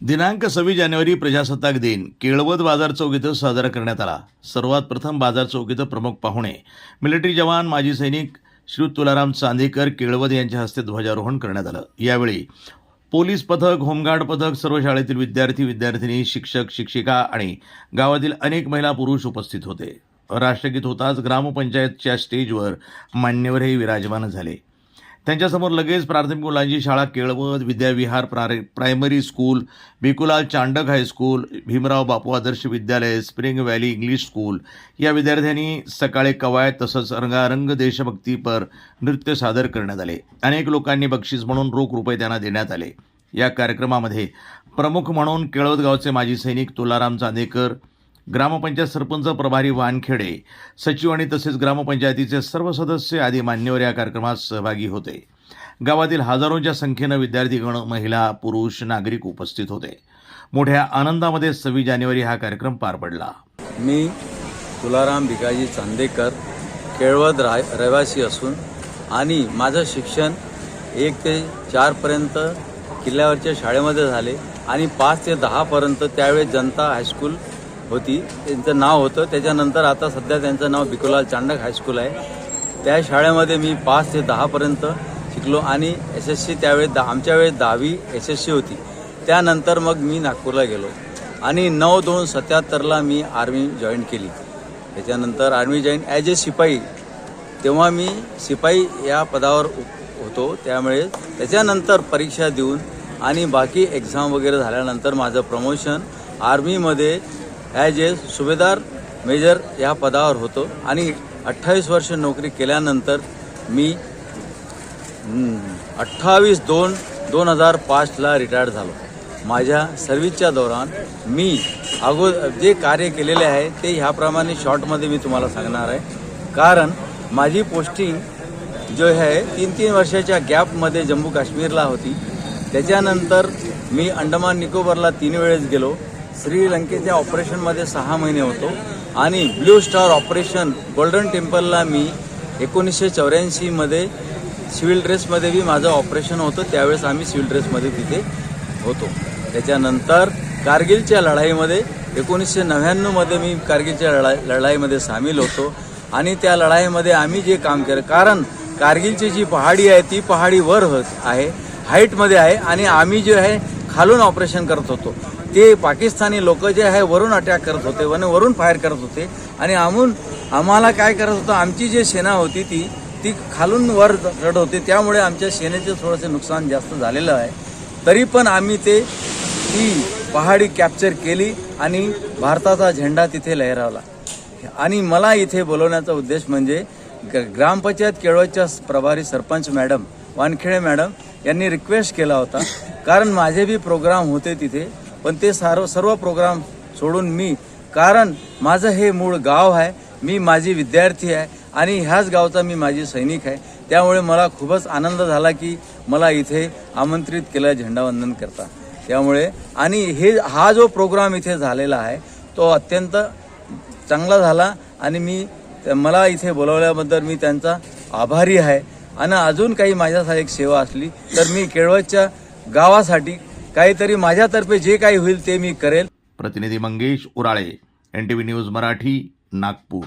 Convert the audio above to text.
दिनांक 26 जानेवारी प्रजासत्ताक दिन केळवद बाजार चौक इथं साजरा करण्यात आला। सर्वात प्रथम बाजार चौक इथं प्रमुख पाहुणे मिलिटरी जवान माजी सैनिक श्री तुलाराम चांदेकर केळवद यांच्या हस्ते ध्वजारोहण करण्यात आलं। यावेळी पोलीस पथक, होमगार्ड पथक, सर्व शाळेतील विद्यार्थी विद्यार्थिनी, शिक्षक शिक्षिका आणि गावातील अनेक महिला पुरुष उपस्थित होते। राष्ट्रगीत होताच ग्रामपंचायतच्या स्टेजवर मान्यवरही विराजमान झाले। त्यांच्यासमोर लगेच प्राथमिक मुलांची शाळा Kelwad, Vidyavihar primary school, Bhikulal Chandak high school, Bhimrao Bapu Adarsh Vidyalaya, spring valley English school या विद्यार्थ्यांनी सकाळी कवायत तसंच रंगारंग देशभक्तीपर नृत्य सादर करण्यात आले। अनेक लोकांनी बक्षीस म्हणून रोख रुपये त्यांना देण्यात आले। या कार्यक्रमामध्ये प्रमुख म्हणून केळवद गावचे माजी सैनिक तुलाराम चांदेकर, ग्रामपंचायत सरपंच प्रभारी वानखेडे, सचिव आणि तसेच ग्रामपंचायतीचे सर्व सदस्य आदी मान्यवर या कार्यक्रमात सहभागी होते। गावातील हजारोंच्या संख्येनं विद्यार्थीगण, महिला, पुरुष, नागरिक उपस्थित होते। मोठ्या आनंदामध्ये 26 जानेवारी हा कार्यक्रम पार पडला। मी तुलाराम भिकाजी चांदेकर केळवद रहिवासी असून आणि माझं शिक्षण 1 ते 4 पर्यंत किल्ल्यावरच्या शाळेमध्ये झाले आणि 5 ते 10 पर्यंत त्यावेळी जनता हायस्कूल होती, त्यांचं नाव होतं। त्याच्यानंतर आता सध्या त्यांचं नाव भिकुलाल चांडक हायस्कूल आहे। त्या शाळेमध्ये मी 5 ते 10 पर्यंत शिकलो आणि SSC त्यावेळी आमच्या वेळेस 10वी SSC होती। त्यानंतर मग मी नागपूरला गेलो आणि 9/2/77ला मी आर्मी जॉईन केली। त्याच्यानंतर आर्मी जॉईन ॲज ए शिपाई, तेव्हा मी शिपाई या पदावर होतो। त्यामुळे त्याच्यानंतर परीक्षा देऊन आणि बाकी एक्झाम वगैरे झाल्यानंतर माझं प्रमोशन आर्मीमध्ये ॲज ए सुभेदार मेजर या पदावर होतो आणि 28 वर्ष नोकरी केल्यानंतर मी 28/2/2005ला रिटायर्ड झालो। माझ्या सर्व्हिसच्या दौरान मी जे कार्य केलेले आहे ते ह्याप्रमाणे शॉर्टमध्ये मी तुम्हाला सांगणार आहे। कारण माझी पोस्टिंग जो आहे 3-3 वर्षाच्या गॅपमध्ये जम्मू काश्मीरला होती। त्याच्यानंतर मी अंडमान निकोबारला 3 वेळेस गेलो। श्रीलंकेच्या ऑपरेशनमध्ये 6 महिने होतो आणि ब्ल्यू स्टार ऑपरेशन गोल्डन टेम्पलला मी 1984मध्ये सिव्हिल ड्रेसमध्ये बी माझं ऑपरेशन होतं। त्यावेळेस आम्ही सिव्हिल ड्रेसमध्ये तिथे होतो। त्याच्यानंतर कारगिलच्या लढाईमध्ये 1999मध्ये मी कारगिलच्या लढाईमध्ये सामील होतो आणि त्या लढाईमध्ये आम्ही जे काम केलं, कारण कारगिलची जी पहाडी आहे ती पहाडी वर आहे, हाईटमध्ये आहे आणि आम्ही जे आहे खालून ऑपरेशन करत होतो। ते पाकिस्तानी लोक जे आहे वरून अटॅक करत होते, वरून फायर करत होते आणि आम्हाला काय करत होतं, आमची जी सेना होती ती खालून वर चढत होते। त्यामुळे आमच्या सेनेचे थोडंसं नुकसान जास्त झालेलं आहे। तरी पण आम्ही ती पहाडी कॅप्चर केली आणि भारताचा झेंडा तिथे लहरावला। आणि मला इथे बोलवण्याचा उद्देश म्हणजे ग्रामपंचायत केळवदच्या प्रभारी सरपंच मॅडम वानखेडे मॅडम यांनी रिक्वेस्ट केला होता, कारण माझे बी प्रोग्राम होते तिथे, पण ते सर्व प्रोग्राम सोडून मी, कारण माझं हे मूळ गाव आहे, मी माझी विद्यार्थी आहे आणि ह्याच गावचा मी माझी सैनिक आहे। त्यामुळे मला खूपच आनंद झाला की मला इथे आमंत्रित केलं झेंडावंदन करता। त्यामुळे आणि हा जो प्रोग्राम इथे झालेला आहे तो अत्यंत चांगला झाला आणि मला इथे बोलवल्याबद्दल मी त्यांचा आभारी आहे। आणि अजून काही माझ्यासाठी एक सेवा असली तर मी केळवदच्या गावासाठी काहीतरी माझ्यातर्फे जे काही होईल ते मी करेल। प्रतिनिधी मंगेश उराळे, NTV न्यूज मराठी, नागपूर।